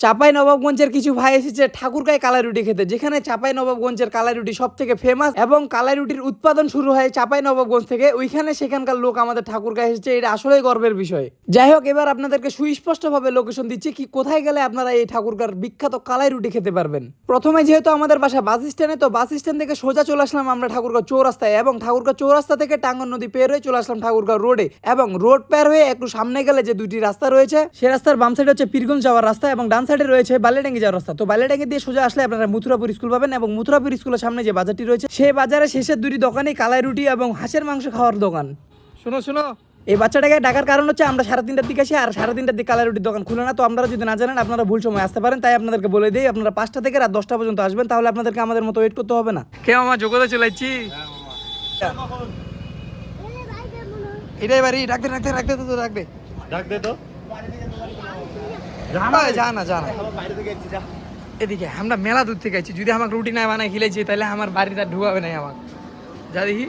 চাঁপাই নবাবগঞ্জের কিছু ভাই এসেছে ঠাকুরগাঁয় কালাই রুটি খেতে, যেখানে চাঁপাই নবাবগঞ্জের কালাই রুটি সব থেকে ফেমাস এবং কালাই রুটির উৎপাদন শুরু হয় চাঁপাই নবাবগঞ্জ থেকে। ওইখানে সেখানকার লোক আমাদের ঠাকুরগাঁয় এসেছে, এটা আসলেই গর্বের বিষয়। যাই হোক, এবার আপনাদেরকে সুস্পষ্টভাবে লোকেশন দিচ্ছি কি কোথায় গেলে আপনারা এই ঠাকুরগাঁর বিখ্যাত কালাই রুটি খেতে পারবেন। প্রথমে যেহেতু আমাদের বাসা বাস স্ট্যান্ডে, তো বাস স্ট্যান্ড থেকে সোজা চলে আসলাম আমরা ঠাকুরগাঁও চৌরাস্তায়, এবং ঠাকুরগাঁও চৌরাস্তা থেকে টাঙ্গন নদী পের হয়ে চলে আসলাম ঠাকুরগাঁও রোডে। এবং রোড পের হয়ে একটু সামনে গেলে যে দুইটি রাস্তা রয়েছে, সে রাস্তার বাম সাইডে হচ্ছে পীরগঞ্জ যাওয়ার রাস্তা এবং ডান সাইডে রয়েছে বালিয়াডাঙ্গি যাওয়ার রাস্তা। তো বালিয়াডাঙ্গি দিয়ে সোজা আসলে আপনারা মথুরাপুর স্কুল পাবেন, এবং মথুরাপুর স্কুলের সামনে যে বাজারটি রয়েছে সেই বাজারের শেষের দুটি দোকানই কালাই রুটি এবং হাঁসের মাংস খাওয়ার দোকান। শোনো এই বাচ্চাটাকে ডাকার কারণ হচ্ছে আমরা 3:30টার দিকে আসি, আর 3:30টার দিকে কালাই রুটির দোকান খুলে না। তো আপনারা যদি না জানেন, আপনারা ভুল সময় আসতে পারেন, তাই আপনাদেরকে বলে দিই আপনারা 5টা থেকে রাত 10টা পর্যন্ত আসবেন, তাহলে আপনাদেরকে আমাদের মতো ওয়েট করতে হবে না। কে মামা যোগ্যতা চলাইছি এটাই বাড়ি, রাখতে তো জানা এদিকে আমরা মেলা দূর থেকে আছি, যদি আমাকে রুটি না বানায় খিলেছি তাহলে আমার বাড়িটা ঢুকাবে নাই আমাকে। যা দেখি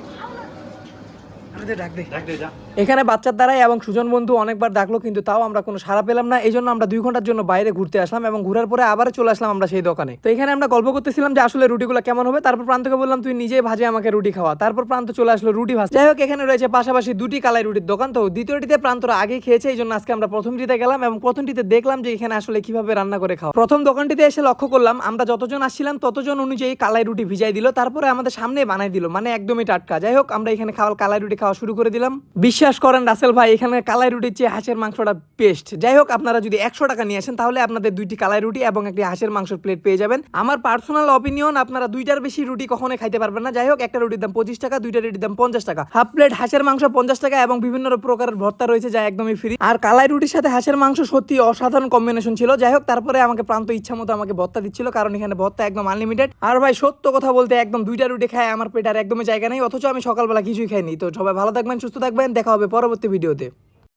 এখানে বাচ্চার দ্বারাই এবং সুজন বন্ধু অনেকবার ডাকলো, কিন্তু তাও আমরা কোনো সাড়া পেলাম না। এই জন্য আমরা 2 ঘন্টার জন্য বাইরে ঘুরতে আসলাম, এবং ঘুরার পরে আবার চলে আসলাম আমরা সেই দোকানে। তো এখানে আমরা গল্প করতেছিলাম যে আসলে রুটিগুলো কেমন হবে। তারপর প্রান্তকে বললাম তুই নিজেই ভাজে আমাকে রুটি খাওয়া। তারপর প্রান্ত চলে আসলো রুটি ভাজ। যাই হোক, এখানে রয়েছে পাশাপাশি 2টি কালাই রুটির দোকান। তো দ্বিতীয়টিতে প্রান্তরা আগে খেয়েছে, এই জন্য আজকে আমরা প্রথমটিতে গেলাম, এবং প্রথমটিতে দেখলাম যে এখানে আসলে কিভাবে রান্না করে খাওয়া। প্রথম দোকানটিতে এসে লক্ষ্য করলাম আমরা যতজন আসছিলাম ততজন অনুযায়ী কালাই রুটি ভিজাই দিল, তারপরে আমাদের সামনে বানাই দিল, মানে একদমই টাটকা। যাই হোক, আমরা এখানে কালাই রুটি খাওয়া শুরু করে দিলাম। বিশ্বাস করেন রাসেল ভাই, এখানে কালাই রুটির চেয়ে হাঁসের মাংসটা বেস্ট। যাই হোক, আপনারা যদি 100 টাকা নিয়ে আসেন তাহলে আপনাদের 2টি কালাই রুটি এবং একটি হাঁসের মাংসের প্লেট পেয়ে যাবেন। আমার পার্সোনাল অপিনিয়ন, আপনারা 2টার বেশি রুটি কখনোই খাইতে পারবেন না। যাই হোক, একটা রুটির দাম 25 টাকা, 2টা রুটির দাম 50 টাকা, হাফ প্লেট হাঁসের মাংস 50 টাকা, এবং বিভিন্ন প্রকারের ভর্তা রয়েছে যা একদমই ফ্রি। আর কালাই রুটির সাথে হাঁসের মাংস সত্যি অসাধারণ কম্বিনেশন ছিল। যাই হোক, তারপরে আমাকে প্রান্ত ইচ্ছা মতো আমাকে ভর্তা দিচ্ছিল, কারণ এখানে ভর্তা একদম আনলিমিটেড। আর ভাই সত্য কথা বলতে একদম 2টা রুটি খায় আমার পেট আর একদমই জায়গা নেই, অথচ আমি সকালবেলা কিছুই খাইনি। তো সবাই ভালো থাকবেন, সুস্থ থাকবেন, দেখা হবে পরবর্তী ভিডিওতে।